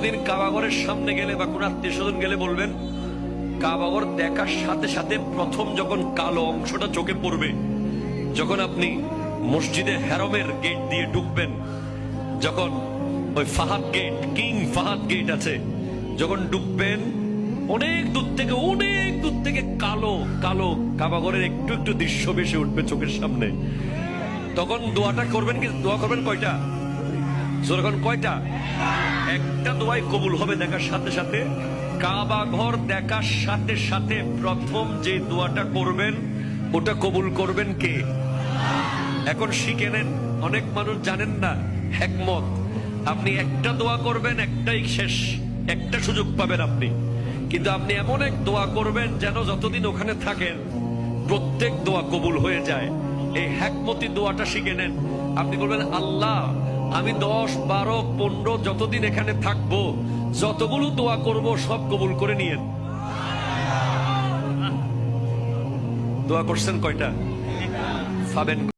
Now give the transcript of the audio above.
কোনদিন কাবাগরের সামনে গেলে বা কোন আত্মীয় স্বজন গেলে বলবেন, কাবাগর দেখার সাথে সাথে প্রথম যখন কালো অংশটা চোখে পড়বে, যখন আপনি মসজিদে হেরমের গেট দিয়ে ঢুকবেন, যখন ওই Fahad gate, king Fahad gate আছে, যখন ঢুকবেন, অনেক দূর থেকে কালো কালো কাবাগরের একটু একটু দৃশ্য ভেসে উঠবে চোখের সামনে। তখন দোয়াটা করবেন, কি দোয়া করবেন কয়টা? যখন কয়টা? একটা দোয়াই কবুল হবে দেখার সাথে সাথে। কাবা ঘর দেখার সাথে সাথে প্রথম যে দোয়াটা করবেন ওটা কবুল করবেন কে? এখন শিখে নেন, অনেক মানুষ জানেন না হিকমত। আপনি একটা দোয়া করবেন, একটাই শেষ, একটা সুযোগ পাবেন আপনি, কিন্তু আপনি এমন এক দোয়া করবেন যেন যতদিন ওখানে থাকেন প্রত্যেক দোয়া কবুল হয়ে যায়। এই হিকমতি দোয়াটা শিখে নেন। আপনি বলবেন, আল্লাহ আমি 10, 12, 15 যতদিন এখানে থাকবো, যতগুলো দোয়া করব সব কবুল করে নিয়েন। দোয়া করছেন কয়টা? পাবেন।